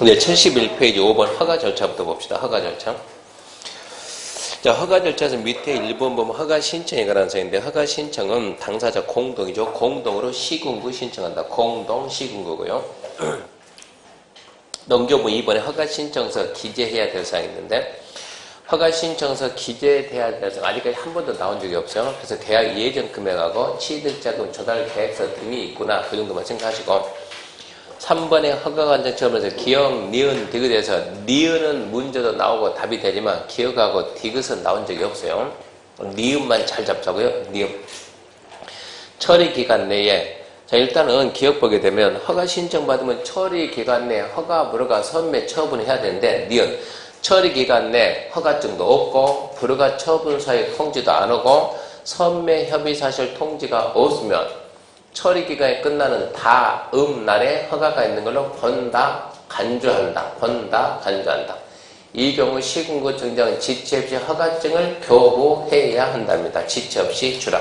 네, 71페이지 5번 허가 절차부터 봅시다. 허가 절차. 자, 허가 절차에서 밑에 1번 보면 허가 신청에 관한 사항인데, 허가 신청은 당사자 공동이죠. 공동으로 시군구 신청한다. 공동 시군구고요. 농교부 2번에 허가 신청서 기재해야 될 사항이 있는데, 허가 신청서 기재돼야 될 사항 아직까지 한 번도 나온 적이 없어요. 그래서 계약 예정 금액하고 취득자금 조달 계획서 등이 있구나. 그 정도만 생각하시고, 3번에 허가관정처분에서 기억, 니은, 디귿에서 니은은 문제도 나오고 답이 되지만 기억하고 디귿은 나온 적이 없어요. 니은만 잘 잡자고요. 니은. 처리 기간 내에, 자, 일단은 기억 보게 되면 허가 신청 받으면 처리 기간 내에 허가 불허가 선매 처분을 해야 되는데, 니은. 처리 기간 내 허가증도 없고 불허가 처분 사유 통지도 안 오고 선매 협의 사실 통지가 없으면 처리 기간이 끝나는 다음 날에 허가가 있는 걸로 본다, 간주한다. 본다, 간주한다. 이 경우 시군구 정장은 지체 없이 허가증을 교부해야 한답니다. 지체 없이 주라.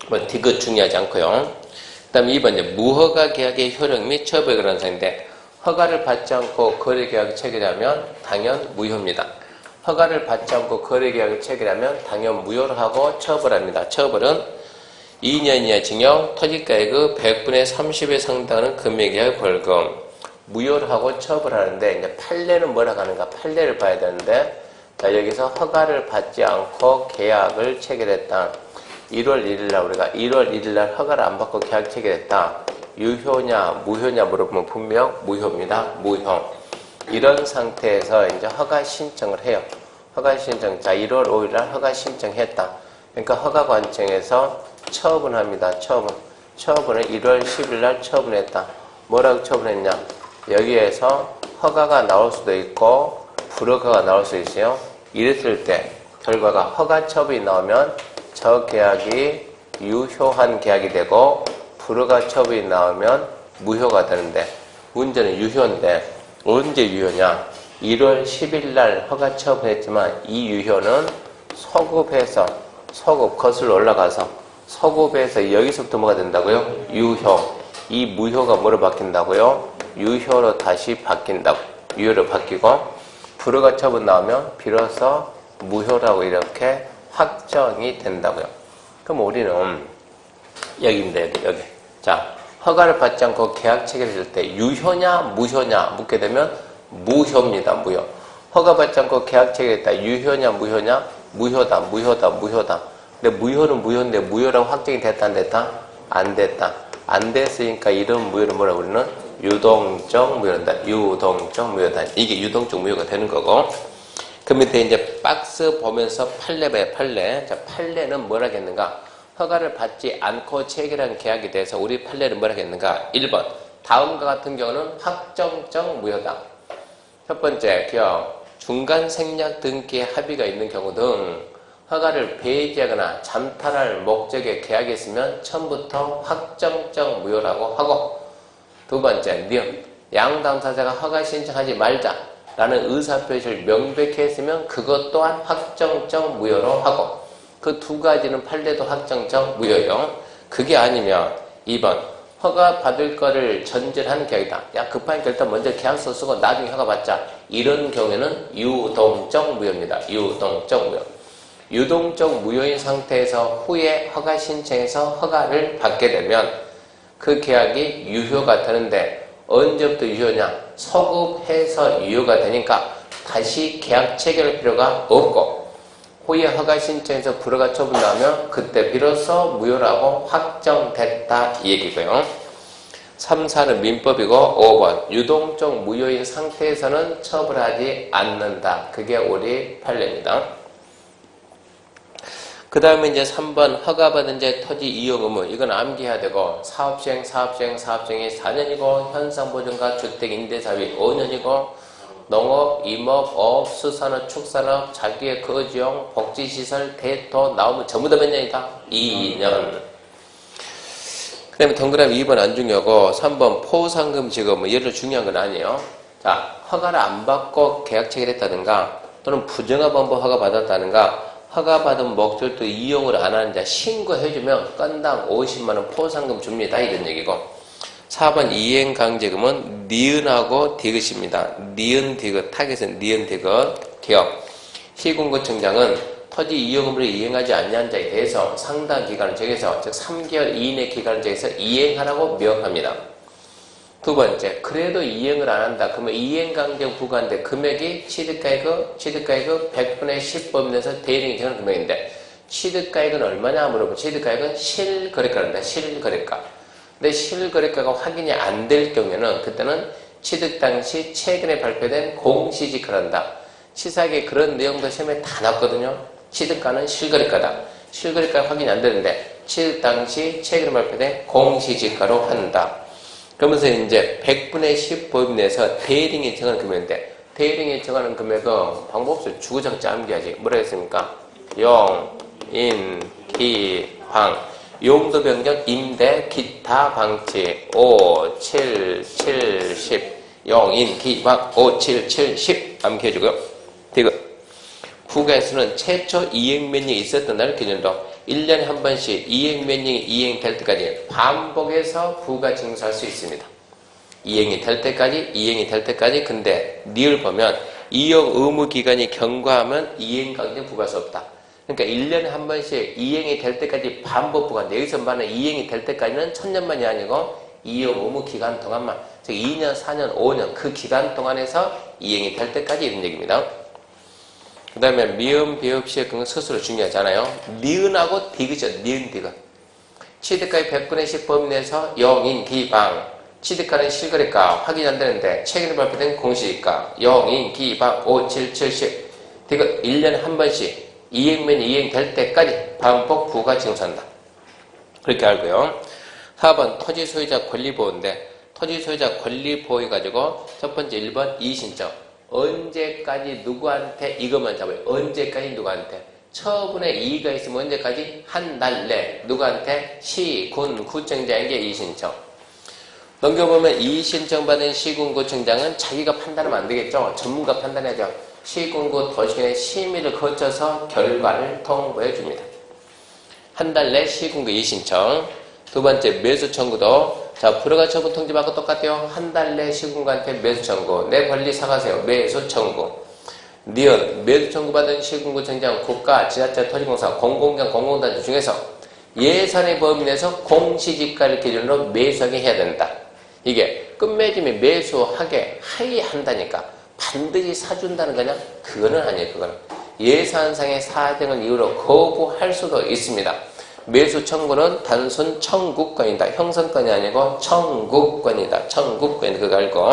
뭐 디귿 중요하지 않고요. 그 다음에 2번 이제 무허가 계약의 효력 및 처벌에 관한 사항인데, 허가를 받지 않고 거래계약을 체결하면 당연 무효입니다. 허가를 받지 않고 거래계약을 체결하면 당연 무효를 하고 처벌합니다. 처벌은 2년 이하 징역, 토지가액의 100분의 30에 상당하는 금액의 벌금. 무효를 하고 처벌하는데, 이제 판례는 뭐라고 하는가? 판례를 봐야 되는데, 자, 여기서 허가를 받지 않고 계약을 체결했다. 1월 1일날 우리가 1월 1일날 허가를 안 받고 계약 체결했다. 유효냐, 무효냐 물어보면 분명 무효입니다. 무효. 이런 상태에서 이제 허가 신청을 해요. 허가 신청. 자, 1월 5일날 허가 신청했다. 그러니까 허가관청에서 처분합니다. 처분. 처분을 1월 10일날 처분했다. 뭐라고 처분했냐? 여기에서 허가가 나올 수도 있고 불허가가 나올 수 있어요. 이랬을 때 결과가 허가 처분이 나오면 저 계약이 유효한 계약이 되고 불허가 처분이 나오면 무효가 되는데, 문제는 유효인데 언제 유효냐? 1월 10일날 허가 처분했지만 이 유효는 소급해서 소급 거슬러 올라가서 소급해서 여기서부터 뭐가 된다고요? 유효. 이 무효가 뭐로 바뀐다고요? 유효로 다시 바뀐다고. 유효로 바뀌고 불허가 처분 나오면 비로소 무효라고 이렇게 확정이 된다고요. 그럼 우리는 여기입니다. 여기. 자, 허가를 받지 않고 계약 체결했을 때 유효냐 무효냐 묻게 되면 무효입니다. 무효. 허가 받지 않고 계약 체결했다. 유효냐 무효냐? 무효다. 무효다. 무효다. 근데 무효는 무효인데 무효라고 확정이 됐다 안 됐다? 안 됐다. 안 됐으니까 이런 무효를 뭐라고 우리는 유동적 무효다. 유동적 무효다. 이게 유동적 무효가 되는 거고. 그 밑에 이제 박스 보면서 판례 봐요. 판례. 자, 판례는 뭐라 했는가? 허가를 받지 않고 체결한 계약에 대해서 우리 판례는 뭐라 했는가? 1번. 다음과 같은 경우는 확정적 무효다. 첫 번째, 기억. 중간 생략 등기의 합의가 있는 경우 등 허가를 배제하거나 잠탈할 목적의 계약이 있으면 처음부터 확정적 무효라고 하고, 두 번째, 니은. 양 당사자가 허가 신청하지 말자라는 의사표시를 명백히 했으면 그것 또한 확정적 무효로 하고, 그 두 가지는 판례도 확정적 무효요. 그게 아니면 2번. 허가 받을 거를 전제한 계약이다. 야, 급하니까 일단 먼저 계약서 쓰고 나중에 허가 받자. 이런 경우에는 유동적 무효입니다. 유동적 무효. 유동적 무효인 상태에서 후에 허가 신청해서 허가를 받게 되면 그 계약이 유효가 되는데, 언제부터 유효냐? 소급해서 유효가 되니까 다시 계약 체결할 필요가 없고, 후에 허가 신청해서 불허가 처분 나오면 그때 비로소 무효라고 확정됐다 이 얘기고요. 3, 4는 민법이고, 5번 유동적 무효인 상태에서는 처벌하지 않는다. 그게 우리 판례입니다. 그 다음에 이제 3번 허가받은 자 토지 이용 의무. 이건 암기해야 되고, 사업시행, 사업시행이 4년이고, 현상보증과 주택임대사업이 5년이고, 농업, 임업, 어업, 수산업, 축산업, 자기의 거주용, 복지시설, 대토 나오면 전부 다 몇 년이다? 2년. 그 다음에 동그라미 2번 안 중요하고, 3번 포상금 지급. 예를 중요한 건 아니에요. 자, 허가를 안 받고 계약 체결했다든가, 또는 부정합원부 허가 받았다든가, 허가받은 목적도 이용을 안 하는 자 신고해주면 건당 50만원 포상금 줍니다. 이런 얘기고, 4번 이행강제금은 니은하고 디귿입니다. 니은 디귿, 타겟은 니은 디귿, 기억. 시군구청장은 토지 이용의무를 이행하지 않는 자에 대해서 상당 기간을 정해서 즉 3개월 이내 기간을 정해서 이행하라고 명합니다. 두 번째, 그래도 이행을 안 한다. 그러면 이행강제 부과인데 금액이 취득가액의 100분의 10법 내에서 대리인이 정하는 금액인데 취득가액은 얼마냐 물어보면 취득가액은 실거래가입니다. 실거래가. 근데 실거래가가 확인이 안 될 경우에는 그때는 취득 당시 최근에 발표된 공시지가를 한다. 시사하게 그런 내용도 시험에 다 나왔거든요. 취득가는 실거래가다. 실거래가 확인이 안 되는데 취득 당시 최근에 발표된 공시지가로 한다. 그러면서 이제 100분의 10 법인 내에서 대리인이 정하는 금액인데 대리인이 정하는 금액은 방법 없어요. 주구장창 암기하지. 뭐라 했습니까? 용, 인, 기, 황. 용도 변경, 임대, 기타, 방치. 5, 7, 7, 10. 용, 인, 기, 황. 5, 7, 7, 10. 암기해주고요. 디귿. 부가에서는 최초 이행명령이 있었던 날 기준으로 1년에 한 번씩 이행명령이 이행될 때까지 반복해서 부가징수할 수 있습니다. 이행이 될 때까지. 근데 니을 보면 이용 의무기간이 경과하면 이행강제 부과할 수 없다. 그러니까 1년에 한 번씩 이행이 될 때까지 반복 부과인데 여기서 말하는 이행이 될 때까지는 1000년만이 아니고 이용 의무기간 동안만, 즉 2년, 4년, 5년 그 기간 동안에서 이행이 될 때까지 이런 얘기입니다. 그 다음에 미음, 비읍, 시의 근거 스스로 중요하잖아요. 니은하고 디귿이죠. 니은, 디귿. 취득가의 100분의 10 범위 내에서 영인, 기, 방. 취득가는 실거래가 확인이 안 되는데 최근에 발표된 공시지가 영인, 기, 방, 5, 7, 7, 10. 디귿 1년에 한 번씩 이행면 이행될 때까지 반복 부가 징수한다. 그렇게 알고요. 4번 토지 소유자 권리 보호인데 토지 소유자 권리 보호해 가지고 첫 번째 1번 이의신청. 언제까지 누구한테 이것만 잡아요. 언제까지 누구한테. 처분에 이의가 있으면 언제까지 한 달 내 누구한테 시, 군, 구청장에게 이의신청. 넘겨보면 이의신청 받은 시군구청장은 자기가 판단하면 안 되겠죠. 전문가 판단해야죠. 시군구 도시군의 심의를 거쳐서 결과를 통보해 줍니다. 한 달 내 시군구 이의신청. 두 번째 매수 청구도 자, 불허가 처분 통지받고 똑같아요. 한 달 내 시군구한테 매수 청구. 내 권리 사과하세요. 매수 청구. 니은 매수 청구받은 시군구청장 국가, 지자체, 토지공사, 공공기관, 공공단체 중에서 예산의 범위 내에서 공시지가를 기준으로 매수하게 해야 된다. 이게 끝맺음이 매수하게 한다니까 반드시 사준다는 거냐? 그거는 아니에요. 그거는 예산상의 사정을 이유로 거부할 수도 있습니다. 매수 청구는 단순 청구권이다. 형성권이 아니고 청구권이다. 청구권 그거 알고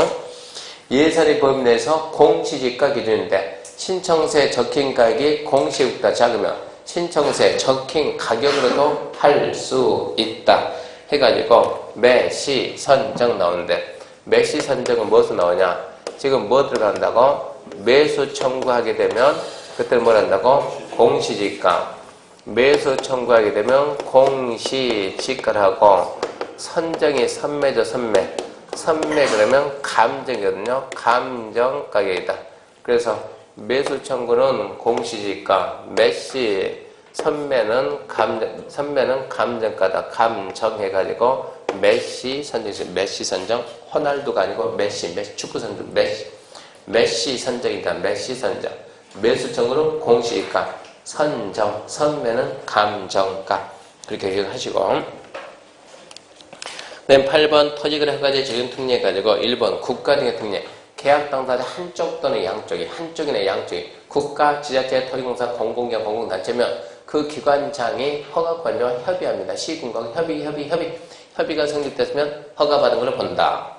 예산의 범위 내에서 공시지가 기준인데 신청세 적힌 가격이 공시지가보다 작으면 신청세 적힌 가격으로도 할 수 있다. 해가지고 매시 선정 나오는데 매시 선정은 무엇으로 나오냐? 지금 뭐 들어간다고? 매수 청구하게 되면 그때는 뭘 한다고? 공시지가. 매수 청구하게 되면 공시지가를 하고 선정이 선매죠. 선매 그러면 감정이거든요. 감정가격이다. 그래서 매수 청구는 공시지가, 매시 선매는 감정가다. 감정해가지고 매시 선정이 매시 선정. 호날두가 아니고 매시 축구 선정 매시 선정이다. 매시 선정. 매수 청구는 공시지가, 선정, 선매는 감정가. 그렇게 기억하시고. 그다음 8번 토지거래 허가제 적용 특례 가지고 1번 국가 등의 특례. 계약 당사자 한쪽 또는 양쪽이, 한쪽이나 양쪽이 국가, 지자체, 토지공사, 공공기관, 공공단체면 그 기관장이 허가관리와 협의합니다. 시군과 협의가 성립됐으면 허가받은 것을 본다.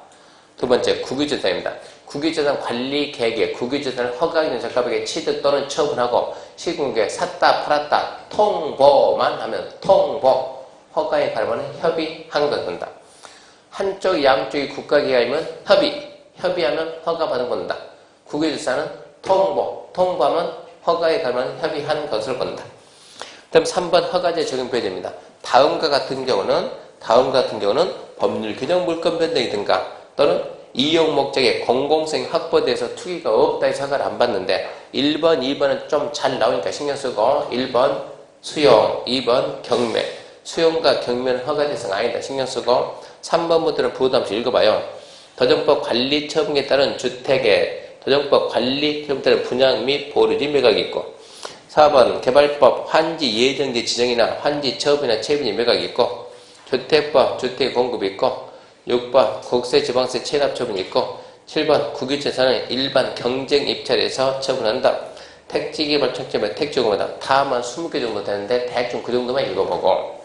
두 번째 국유재산입니다. 국유재산 관리 계획에 국유재산을 허가 있는 적합하게 취득 또는 처분하고 시군구에 샀다 팔았다 통보만 하면 통보, 허가에 관하면 협의한 것을 본다. 한쪽 양쪽이 국가기관이면 협의하면 허가받은 본다. 국유재산은 통보하면 허가에 관하면 협의한 것을 본다. 다음 3번 허가제 적용 배제입니다. 다음과 같은 경우는 법률 규정 물권 변동이든가 또는 이용 목적의 공공성이 확보돼서 투기가 없다 해서 허가를 안 받는데 1번, 2번은 좀 잘 나오니까 신경 쓰고 1번 수용, 2번 경매. 수용과 경매는 허가 대상 아니다. 신경 쓰고 3번부터는 부담없이 읽어봐요. 도정법 관리 처분에 따른 주택의 도정법 관리 처분에 따른 분양 및 보류지 매각이 있고 4번 개발법 환지 예정지 지정이나 환지 처분이나 체분이 매각이 있고 주택법 주택 공급이 있고 6번 국세 지방세 체납 처분이 있고 7번 국유재산은 일반 경쟁 입찰에서 처분한다. 택지개발 청점에 택지공급이다. 다만 20개 정도 되는데 대충 그 정도만 읽어보고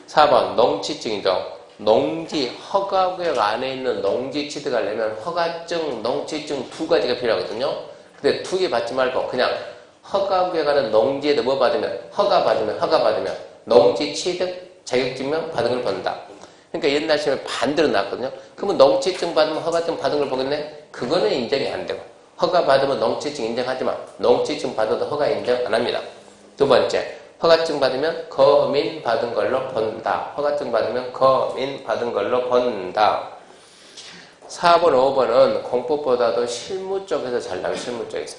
4번 농지증이죠. 농지 허가구역 안에 있는 농지 취득하려면 허가증, 농지증 두 가지가 필요하거든요. 근데 두 개 받지 말고 그냥 허가구역 안에 농지에도 뭐 받으면 허가 받으면 농지 취득 자격증명 받은 걸 본다. 그러니까 옛날 시험에 반대로 나왔거든요. 그러면 농지증 받으면 허가증 받은 걸 보겠네? 그거는 인정이 안 되고 허가 받으면 농지증 인정하지만 농지증 받아도 허가 인정 안 합니다. 두 번째, 허가증 받으면 거민 받은 걸로 본다. 허가증 받으면 거민 받은 걸로 본다. 4번, 5번은 공법보다도 실무 쪽에서 잘 나와요. 실무 쪽에서.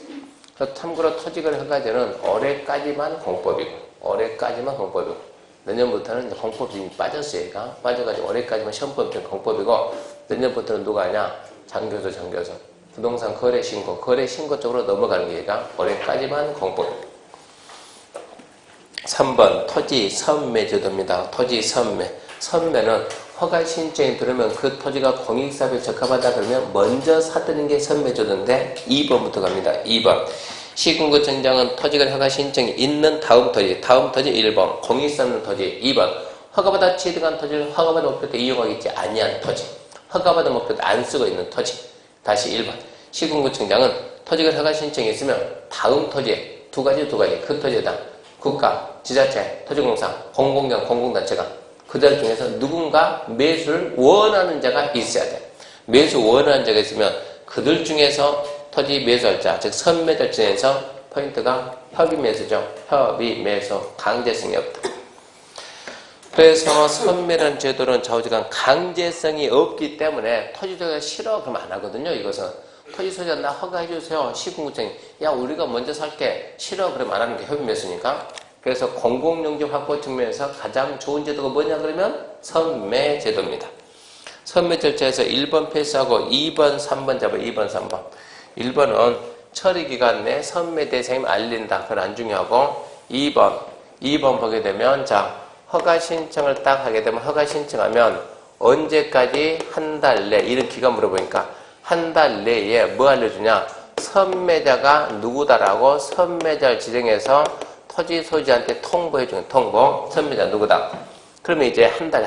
그래서 참고로 토지거래 허가제는 올해까지만 공법이고 내년부터는 공법이 이미 빠졌어요. 얘가 빠져가지고 올해까지만 시험법 때는 공법이고 내년부터는 누가 하냐? 장교수. 부동산 거래 신고 쪽으로 넘어가는 게 얘가 올해까지만 공법입니다. 3번 토지 선매 제도입니다. 토지 선매. 선매는 허가 신청이 들어오면 그 토지가 공익사업에 적합하다 그러면 먼저 사드는 게 선매 제도인데 2번부터 갑니다. 2번. 시군구청장은 토지거래 허가 신청이 있는 다음 토지 1번 공익사업 토지 2번 허가받아 취득한 토지를 허가받은 목표 때 이용하기 있지 아니한 토지 허가받은 목표 때 안 쓰고 있는 토지 다시 1번 시군구청장은 토지거래 허가 신청이 있으면 다음 토지에 두 가지 그 토지에다 국가, 지자체, 토지공사, 공공기관, 공공단체가 그들 중에서 누군가 매수를 원하는 자가 있어야 돼. 매수 원하는 자가 있으면 그들 중에서 토지 매수할 자, 즉 선매자 중에서 포인트가 협의매수죠. 협의매수, 강제성이 없다. 그래서 선매라는 제도는 좌우지간 강제성이 없기 때문에 토지소유가 싫어 그러면 안 하거든요. 이것은 토지소유자 나 허가해주세요. 시군구청이 야 우리가 먼저 살게 싫어 그러면 안 하는 게 협의매수니까. 그래서 공공용지 확보 측면에서 가장 좋은 제도가 뭐냐 그러면 선매제도입니다. 선매 절차에서 1번 패스하고 2번, 3번 잡아요. 2번, 3번. 1번은 처리기간 내 선매 대상임을 알린다. 그건 안 중요하고 2번 보게 되면 자 허가 신청을 딱 하게 되면 허가 신청하면 언제까지 한 달 내 이런 기간 물어보니까 한 달 내에 뭐 알려주냐 선매자가 누구다라고 선매자를 지정해서 토지 소유자한테 통보해주는 통보 선매자 누구다 그러면 이제 한 달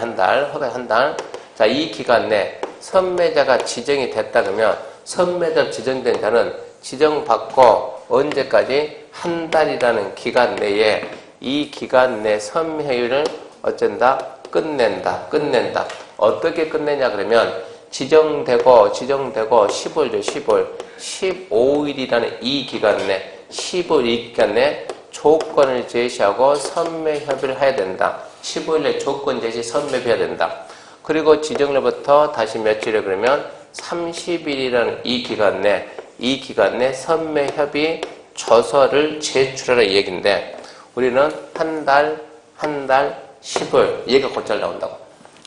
허가 한 달 자 이 기간 내 선매자가 지정이 됐다 그러면 선매자 지정된 자는 지정받고 언제까지 한 달이라는 기간 내에 이 기간 내 선매율을 어쩐다 끝낸다 어떻게 끝내냐 그러면 지정되고 15일이죠 15일이라는 이 기간 내 15일 이 기간 내 조건을 제시하고 선매 협의를 해야 된다 15일에 조건 제시 선매 협의해야 된다 그리고 지정일부터 다시 며칠에 그러면 30일이라는 이 기간 내 선매 협의 조서를 제출하라 이 얘기인데 우리는 한 달 10일 얘가 곧잘 나온다고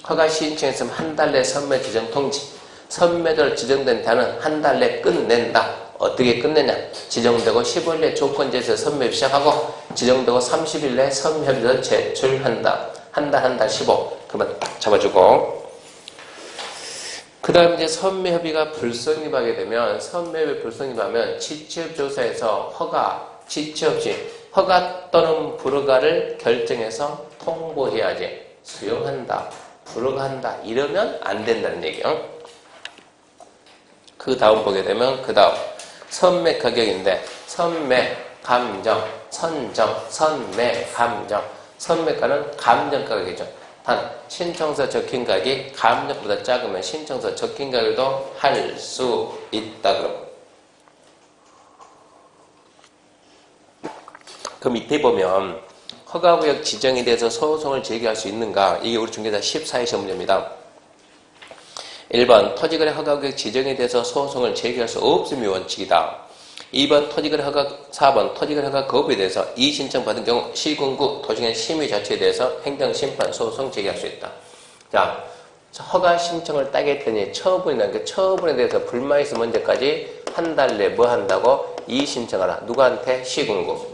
허가 신청했으면 한 달 내 선매 지정 통지 선매자로 지정된 자는 한 달 내 끝낸다 어떻게 끝내냐 지정되고 15일 내 조건 제시해서 선매 시작하고 지정되고 30일 내 선매 협의를 제출한다 한 달 15 그러면 잡아주고 그 다음에 이제 선매협의가 불성립하게 되면 선매협의 불성립하면 지취협조사에서 허가, 지취없이 허가 또는 불허가를 결정해서 통보해야지 수용한다, 불허가한다 이러면 안 된다는 얘기예요. 그 다음 보게 되면 그 다음 선매 가격인데 선매, 감정, 선정, 선매, 감정 선매가는 감정 가격이죠. 단 신청서 적힌 가격이 감정보다 작으면 신청서 적힌 가격도 할 수 있다 그럼 밑에 보면 허가구역 지정에 대해서 소송을 제기할 수 있는가 이게 우리 중개사 14회 시험 문제입니다. 1번 토지거래 허가구역 지정에 대해서 소송을 제기할 수 없음이 원칙이다. 2번 토지거래 허가 4번 토지거래 허가 거부에 대해서 이의신청 받은 경우 시군구 도시관 심의 자체에 대해서 행정심판 소송 제기할 수 있다. 자 허가 신청을 따겠더니 처분이나 그 처분에 대해서 불만이 있으면 언제까지 한 달 내에 뭐 한다고? 이의신청하라. 누구한테? 시군구.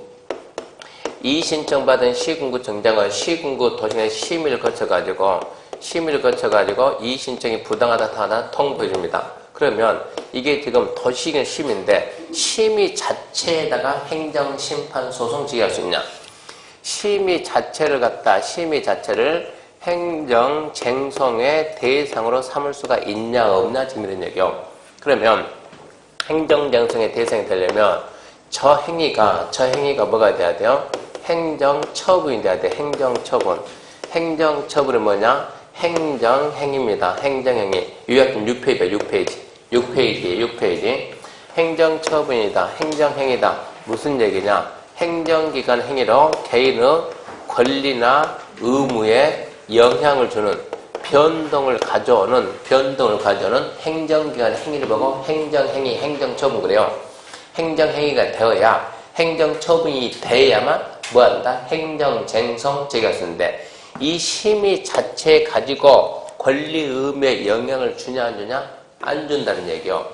이의신청받은 시군구 정장은 시군구 도시내 심의를 거쳐가지고 이의신청이 부당하다 하나 통보해줍니다. 그러면 이게 지금 도시의 심의인데 심의 자체에다가 행정심판소송 제기할 수 있냐? 심의 자체를 행정쟁송의 대상으로 삼을 수가 있냐 없냐 지금 이런 얘기요. 그러면 행정쟁송의 대상이 되려면 저 행위가 뭐가 돼야 돼요? 행정처분이 돼야 돼. 행정처분은 뭐냐? 행정행위입니다. 행정행위. 요약품 6페이지. 행정처분이다. 행정행위다. 무슨 얘기냐? 행정기관 행위로 개인의 권리나 의무에 영향을 주는 변동을 가져오는 행정기관 행위를 보고 행정행위, 행정처분 그래요. 행정행위가 되어야 행정처분이 돼야만 뭐한다? 행정쟁송 제기가 쓰는데 이 심의 자체 가지고 권리 의무에 영향을 주냐 안 주냐? 안 준다는 얘기요.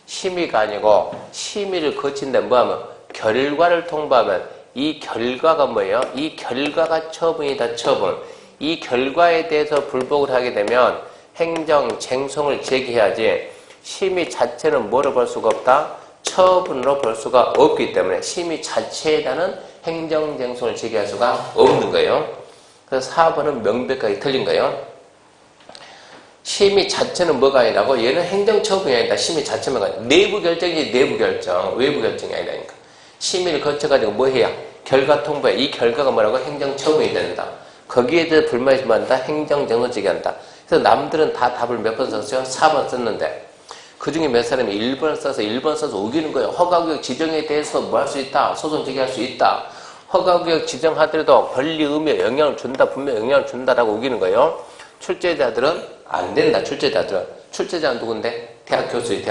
심의가 아니고 심의를 거친다 뭐하면 결과를 통보하면 이 결과가 뭐예요? 이 결과가 처분이다 처분. 이 결과에 대해서 불복을 하게 되면 행정쟁송을 제기해야지 심의 자체는 뭐로 볼 수가 없다? 처분으로 볼 수가 없기 때문에 심의 자체에다는 행정쟁송을 제기할 수가 없는 거예요. 그래서 4번은 명백하게 틀린 거예요. 심의 자체는 뭐가 아니라고? 얘는 행정처분이 아니다. 심의 자체만 아니라 내부 결정이지 내부 결정, 외부 결정이 아니라니까. 심의를 거쳐가지고 뭐 해야? 결과 통보해. 이 결과가 뭐라고? 행정처분이 된다. 거기에 대해서 불만이 있으면 한다. 행정쟁송 제기한다. 그래서 남들은 다 답을 몇 번 썼어요? 4번 썼는데 그 중에 몇 사람이 1번을 써서 우기는 거예요. 허가구역 지정에 대해서 뭐 할 수 있다. 소송 제기할 수 있다. 허가구역 지정하더라도 권리 의무에 영향을 준다. 분명히 영향을 준다라고 우기는 거예요. 출제자들은 안 된다. 출제자는 누군데? 대학 교수지.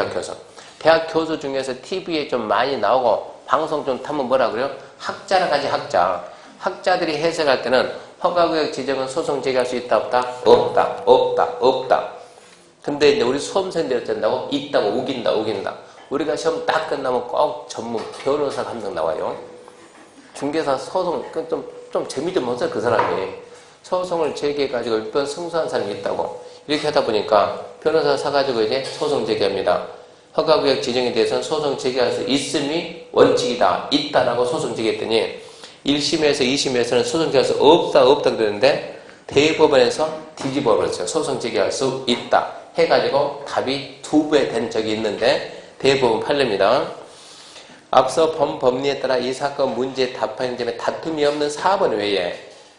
대학 교수 중에서 TV에 좀 많이 나오고 방송 좀 타면 뭐라 그래요? 학자라 가지 학자. 학자들이 해석할 때는 허가구역 지정은 소송 제기할 수 있다 없다? 없다. 근데 이제 우리 수험생들 된다고 있다고 우긴다. 우리가 시험 딱 끝나면 꼭 전문 변호사가 한 명 나와요. 중개사 소송 좀 재미 좀 없어요 그 사람이. 소송을 제기해가지고 몇 번 승소한 사람이 있다고. 이렇게 하다 보니까 변호사 사가지고 이제 소송 제기합니다. 허가구역 지정에 대해서는 소송 제기할 수 있음이 원칙이다. 있다라고 소송 제기했더니 1심에서 2심에서는 소송 제기할 수 없다 그러는데 대법원에서 뒤집어 버렸어요. 소송 제기할 수 있다 해가지고 답이 2배 된 적이 있는데 대법원 판례입니다. 앞서 본 법리에 따라 이 사건 문제에 답하는 점에 다툼이 없는 4번 외에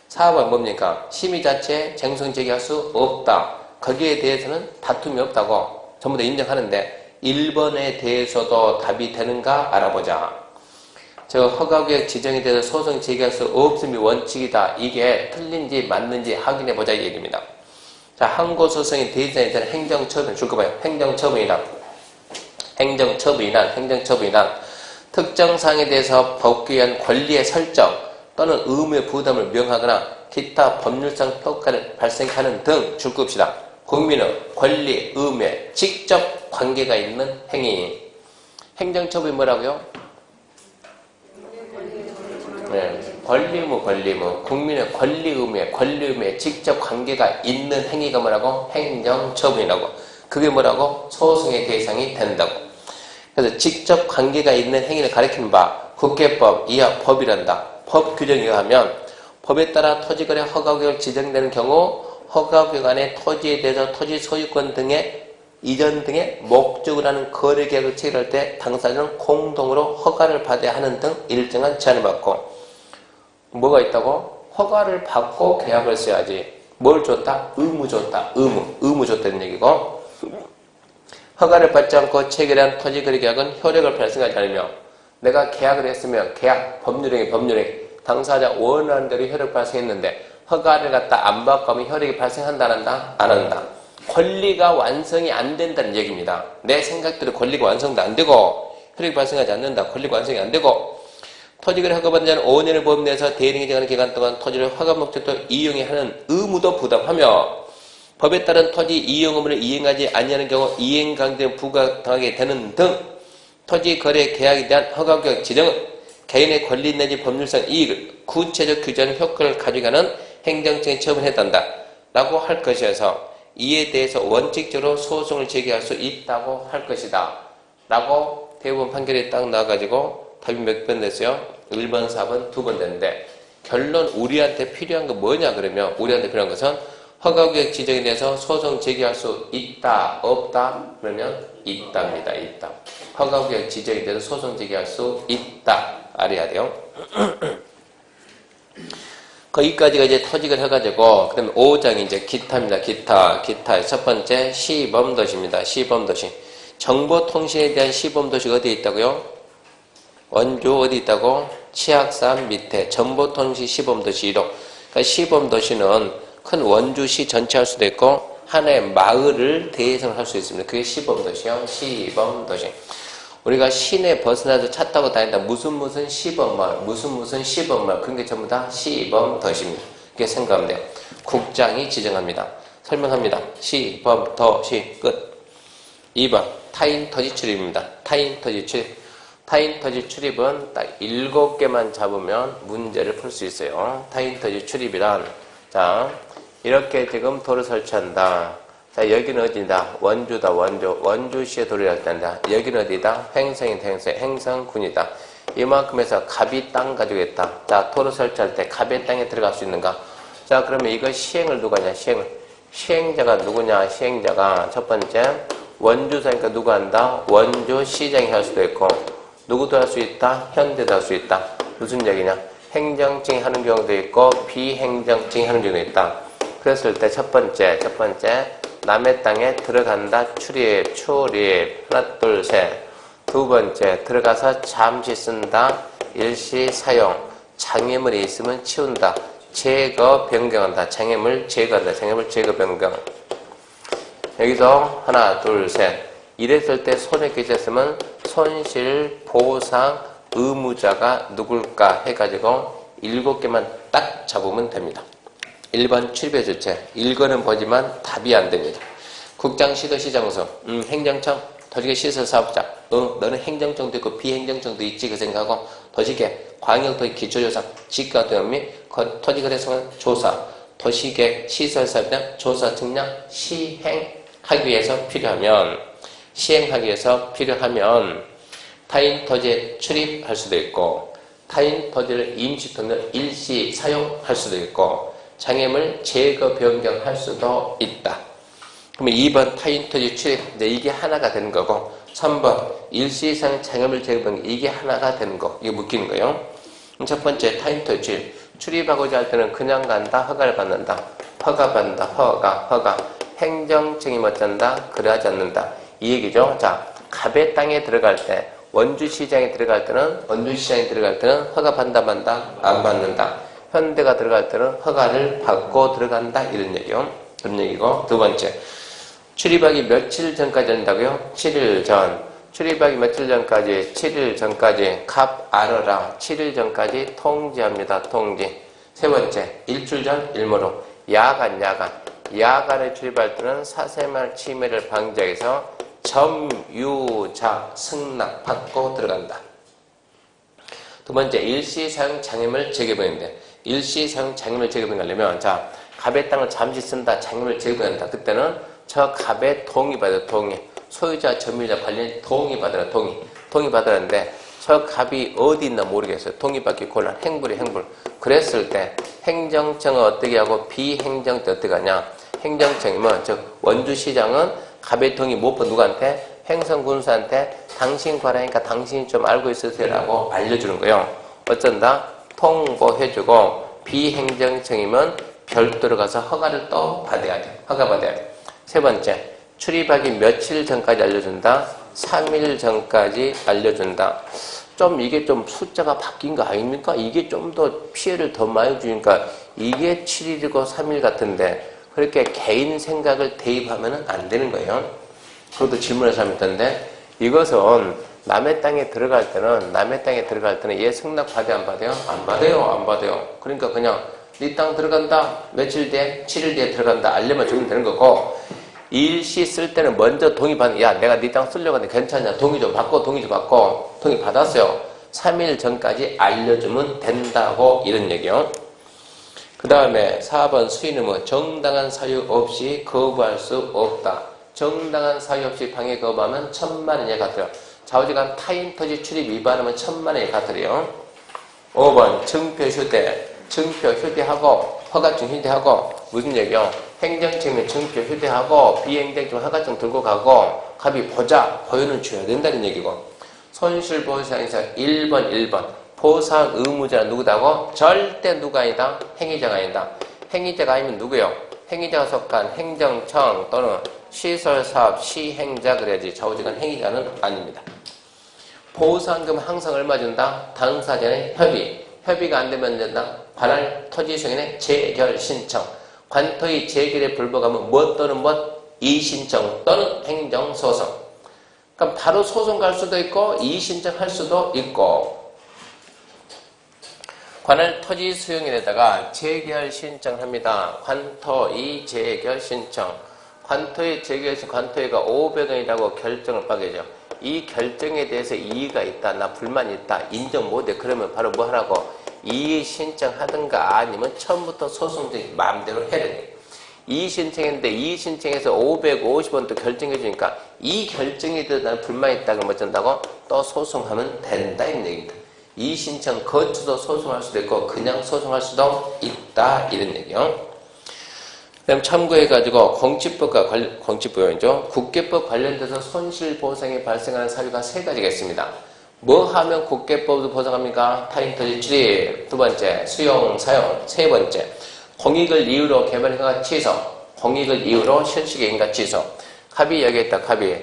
4번 뭡니까? 심의 자체에 쟁송 제기할 수 없다. 거기에 대해서는 다툼이 없다고 전부 다 인정하는데 1번에 대해서도 답이 되는가 알아보자. 저 허가구역 지정에 대해서 소송 제기할 수 없음이 원칙이다. 이게 틀린지 맞는지 확인해보자 이 얘기입니다. 자, 항고소송의 대상에 대한 행정처분 줄 거 봐요. 행정처분이란 특정 사항에 대해서 법규에 의한 권리의 설정 또는 의무의 부담을 명하거나 기타 법률상 효과를 발생하는 등 줄 겁시다. 국민의 권리, 의무에 직접 관계가 있는 행위. 행정처분이 뭐라고요? 네, 권리 의무. 국민의 권리 의무에 직접 관계가 있는 행위가 뭐라고? 행정처분이라고. 그게 뭐라고? 소송의 대상이 된다고. 그래서 직접 관계가 있는 행위를 가리키는 바 국회법 이하 법이란다. 법 규정에 의하면 법에 따라 토지거래 허가구역 지정되는 경우 허가구역 안에 토지에 대해서 토지 소유권 등의 이전 등의 목적을 하는 거래계약을 체결할 때 당사자는 공동으로 허가를 받아야 하는 등 일정한 제한을 받고 뭐가 있다고? 허가를 받고 계약을 써야지. 뭘 줬다? 의무 줬다. 의무 줬다는 얘기고 허가를 받지 않고 체결한 토지거래 계약은 효력을 발생하지 않으며 내가 계약을 했으면 계약, 법률행위 당사자 원하는 대로 효력 발생했는데 허가를 갖다 안 받고 하면 효력이 발생한다 안 한다? 안 한다. 권리가 완성이 안 된다는 얘기입니다. 내 생각대로 권리가 완성도 안 되고 효력이 발생하지 않는다. 권리가 완성이 안 되고 토지거래 허가받은 자는 5년을 보험 내에서 대행이 정하는 기간 동안 토지를 허가 목적으로 이용해야 하는 의무도 부담하며 법에 따른 토지 이용 의무를 이행하지 아니하는 경우 이행 강제는 부과당하게 되는 등 토지 거래 계약에 대한 허가구역 지정은 개인의 권리 내지 법률상 이익을 구체적 규제하는 효과를 가져가는 행정적인 처분에 해당한다 라고 할 것이어서 이에 대해서 원칙적으로 소송을 제기할 수 있다고 할 것이다 라고 대법원 판결이 딱 나와가지고 답이 몇 번 됐어요? 1번, 4번, 2번 됐는데 결론 우리한테 필요한 거 뭐냐 그러면 우리한테 필요한 것은 허가구역 지정에 대해서 소송 제기할 수 있다, 없다? 그러면 있답니다. 있다. 허가구역 지정에 대해서 소송 제기할 수 있다. 알아야 돼요. 거기까지가 이제 토지를 해가지고 그 다음에 5장이 이제 기타입니다. 기타의 첫 번째 시범도시입니다. 시범도시. 정보통신에 대한 시범도시가 어디에 있다고요? 원주 어디 있다고? 치악산 밑에 정보통신 시범도시 1호. 그러니까 시범도시는 큰 원주시 전체 할 수도 있고 하나의 마을을 대상으로 할 수 있습니다. 그게 시범도시요. 시범도시. 우리가 시내 벗어나서 차 타고 다닌다. 무슨 시범마을, 무슨 시범마을. 그런 게 전부 다 시범도시입니다. 이렇게 생각하면 돼요. 국장이 지정합니다. 설명합니다. 시범도시 끝. 2번 타인토지 출입입니다. 타인토지 출입. 타인토지 출입은 딱 7개만 잡으면 문제를 풀 수 있어요. 타인토지 출입이란 자 이렇게 지금 도를 설치한다. 자 여기는 어디다? 원주다. 원주시에 도를 설치한다. 여기는 어디다? 횡성이다. 횡성군이다. 이만큼에서 갑이 땅 가지고 있다. 자 도를 설치할 때 갑의 땅에 들어갈 수 있는가? 자 그러면 이거 시행을 누가 하냐? 시행자가 누구냐? 시행자가 첫 번째 원주사니까 누가 한다? 원주시장이 할 수도 있고 누구도 할 수 있다? 현대도 할 수 있다. 무슨 얘기냐? 행정증이 하는 경우도 있고 비행정증이 하는 경우도 있다. 그랬을 때 첫 번째 남의 땅에 들어간다. 출입 하나 둘 셋. 두 번째 들어가서 잠시 쓴다. 일시 사용. 장애물이 있으면 치운다. 제거 변경한다. 장애물 제거한다. 장애물 제거 변경. 여기서 하나 둘 셋. 이랬을 때 손에 끼쳤으면 손실 보상 의무자가 누굴까 해가지고 7개만 딱 잡으면 됩니다. 1번 출입의 주체. 읽어는 보지만 답이 안 됩니다. 국장, 시도, 시장소, 행정청, 도시계 시설 사업자. 너는 행정청도 있고 비행정청도 있지 그 생각하고 도시계, 광역도시 기초조사, 지가도형 및 토지거래소관 조사, 도시계 시설 사업자 조사 측량 시행하기 위해서 필요하면 타인 토지에 출입할 수도 있고 타인 토지를 임시 또는 일시 사용할 수도 있고 장애물 제거 변경할 수도 있다. 그러면 2번 타인 토지 출입 이게 하나가 되는 거고 3번 일시 사용 장애물 제거 변경 이게 하나가 되는 거 이게 묶이는 거예요. 첫 번째 타인 토지 출입하고자 할 때는 그냥 간다. 허가를 받는다. 허가 받는다. 허가 행정청이 어쩐다. 그러하지 않는다. 이 얘기죠. 자 갑의 땅에 들어갈 때 원주시장에 들어갈 때는 허가 받는다 안 받는다. 현대가 들어갈 때는 허가를 받고 들어간다 이런 얘기요. 그런 얘기고 두 번째 출입하기 며칠 전까지 한다고요? 7일 전. 출입하기 며칠 전까지? 7일 전까지 갑 알아라. 7일 전까지 통지합니다. 통지. 세 번째 일주일 전 일모로 야간에 출입할 때는 사생활 침해를 방지하기 위해서 점유자 승낙 받고 들어간다. 두 번째 일시사용 장애물 재개발인데 일시사용 장애물 재개발하려면 자 갑의 땅을 잠시 쓴다. 장애물 재개발한다. 그때는 저 갑의 동의받아요. 소유자 점유자 관련 동의받아라. 동의받았는데 저 갑이 어디 있나 모르겠어요. 동의받기 곤란. 행불. 그랬을 때 행정청은 어떻게 하고 비행정청 어떻게 하냐. 행정청이면 즉 원주시장은 갑의 동의 못 받은 누구한테? 횡성군수한테 당신 관하니까 당신이 좀 알고 있으세요라고 알려주는 거예요. 어쩐다? 통보해주고 비행정청이면 별도로 가서 허가를 또 받아야 돼. 세 번째, 출입하기 며칠 전까지 알려준다? 3일 전까지 알려준다. 좀 이게 좀 숫자가 바뀐 거 아닙니까? 이게 좀 더 피해를 더 많이 주니까 이게 7일이고 3일 같은데 그렇게 개인 생각을 대입하면 안 되는 거예요. 그것도 질문을 하면 되는데 이것은 남의 땅에 들어갈 때는 얘 승낙 받아요? 안 받아요? 안 받아요. 그러니까 그냥 네 땅 들어간다. 며칠 뒤에? 7일 뒤에 들어간다. 알려만 주면 되는 거고, 일시 쓸 때는 먼저 동의받는, 야, 내가 네 땅 쓰려고 하는데 괜찮냐? 동의 좀 받고, 동의 좀 받고, 동의 받았어요. 3일 전까지 알려주면 된다고, 이런 얘기요. 그 다음에 4번 수의는 뭐, 정당한 사유 없이 거부할 수 없다. 정당한 사유 없이 방해 거부하면 1000만 원에 가더라. 좌우지간 타인 토지 출입 위반하면 1000만 원에 가더래요. 5번 증표 휴대. 증표 휴대하고 허가증 휴대하고 무슨 얘기요? 행정증명 증표 휴대하고 비행정증 허가증 들고 가고 갑이 보자. 보유는 줘야 된다는 얘기고. 손실보상에서 1번 보상 의무자는 누구다고? 절대 누가 아니다? 행위자가 아니다. 행위자가 아니면 누구요? 행위자가 속한 행정청 또는 시설사업 시행자 그래야지 좌우지간 행위자는 아닙니다. 보상금 항상 얼마 준다? 당사자의 협의. 협의가 안 되면 된다? 관할 토지수용인의 재결 신청. 관토의 재결에 불복하면 무엇 또는 무엇? 이의신청 또는 행정소송. 그럼 바로 소송 갈 수도 있고 이의신청 할 수도 있고. 관할 토지 수용인에다가 재결 신청합니다. 관토의 재결 신청. 관토의 재결 신청, 관토의가 500원이라고 결정을 빠개죠. 이 결정에 대해서 이의가 있다, 나 불만이 있다, 인정 못해. 그러면 바로 뭐 하라고? 이의 신청하든가 아니면 처음부터 소송적인 마음대로 해야 돼. 이의 신청했는데 이의 신청해서 550원 또 결정해 주니까 이 결정에 대해서 나는 불만이 있다 그러면 어쩐다고? 또 소송하면 된다 이런 얘기입니다. 이의 신청 거쳐서 소송할 수도 있고 그냥 소송할 수도 있다 이런 얘기요. 그다음 참고해가지고 공직법과 공직법이죠. 국계법 관련돼서 손실보상이 발생하는 사유가 3가지가 있습니다. 뭐 하면 국계법도 보상합니까? 타인토지 출입. 2번째, 수용, 사용. 3번째, 공익을 이유로 개발허가 취소. 공익을 이유로 실시개인가 취소. 갑이 여기 있다. 갑이.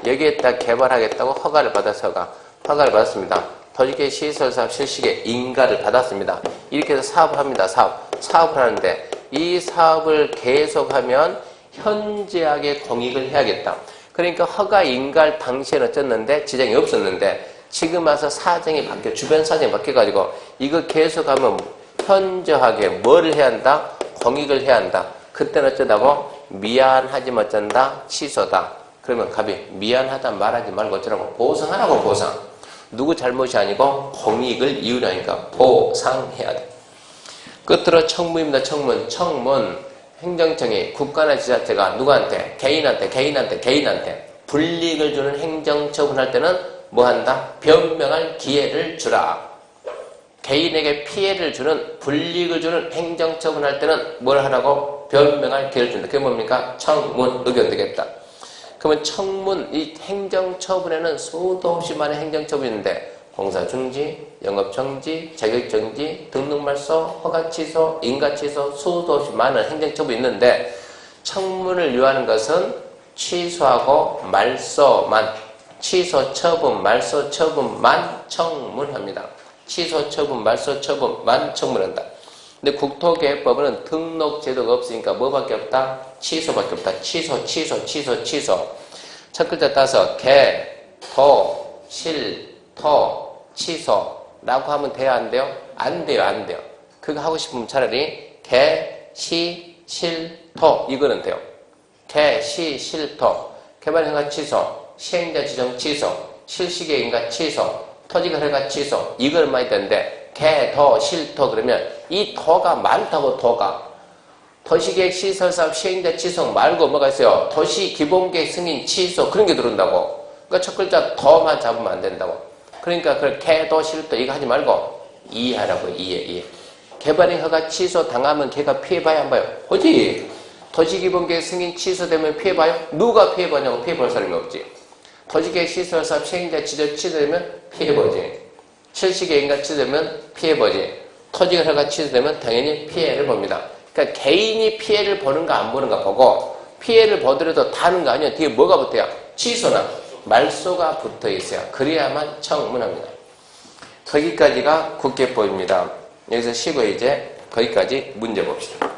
여기에다 개발하겠다고 허가를 받아서 허가를 받았습니다. 토지개 시설사업 실시개 인가를 받았습니다. 이렇게 해서 사업을 합니다. 사업을 하는데 이 사업을 계속하면 현저하게 공익을 해야겠다. 그러니까 허가 인가할 당시에는 어쨌는데 지장이 없었는데 지금 와서 사정이 바뀌어 주변 사정이 바뀌어가지고 이거 계속하면 현저하게 뭐를 해야 한다? 공익을 해야 한다. 그때는 어쩌다고? 미안하지만 어쩐다? 취소다. 그러면 갑이 미안하다 말하지 말고 어쩌라고? 보상하라고 보상. 누구 잘못이 아니고 공익을 이유로 하니까 보상해야 돼. 끝으로 청문입니다. 청문. 행정청이 국가나 지자체가 누구한테? 개인한테 불이익을 주는 행정처분할 때는 뭐 한다? 변명할 기회를 주라. 개인에게 피해를 주는 불이익을 주는 행정처분할 때는 뭘 하라고? 변명할 기회를 준다. 그게 뭡니까? 청문 의견 되겠다. 그러면 청문, 이 행정처분에는 수도 없이 많은 행정처분이 있는데 공사중지, 영업정지, 자격정지, 등록말소, 허가취소, 인가취소, 수도 없이 많은 행정처분이 있는데 청문을 요하는 것은 취소하고 말소만, 취소처분, 말소처분만 청문합니다. 취소처분, 말소처분만 청문한다. 근데 국토계획법은 등록제도가 없으니까 뭐밖에 없다? 취소밖에 없다. 취소. 첫 글자 따서 개, 도, 실, 토, 취소라고 하면 돼요? 안 돼요? 안 돼요. 그거 하고 싶으면 차라리 개, 시, 실, 토 이거는 돼요. 개, 시, 실, 토. 개발허가 취소, 시행자 지정 취소, 실시계인가 취소, 토지가 허가 취소. 이걸 많이 되는데 개, 도, 실, 토 그러면 이 토가 많다고 토가. 도시계획 시설사업 시행자 취소 말고 뭐가 있어요? 도시기본계획 승인 취소 그런 게 들어온다고. 그러니까 첫 글자 더만 잡으면 안 된다고. 그러니까 그 개도 실도 이거 하지 말고 이해하라고. 이해. 개발행 허가 취소 당하면 걔가 피해봐야 안 봐요? 그지? 도시기본계획 승인 취소되면 피해봐요? 누가 피해보냐고. 피해볼 사람이 없지. 도시계획 시설사업 시행자 지정 취소되면 피해보지. 실시계획인가 취소되면 피해보지. 토지가 허가 취소되면 당연히 피해를 봅니다. 그러니까 개인이 피해를 보는가 안 보는가 보고 피해를 보더라도 다는 거 아니야. 뒤에 뭐가 붙어야? 취소나 말소가 붙어 있어요. 그래야만 청문합니다. 거기까지가 국계법입니다. 여기서 쉬고 이제 거기까지 문제 봅시다.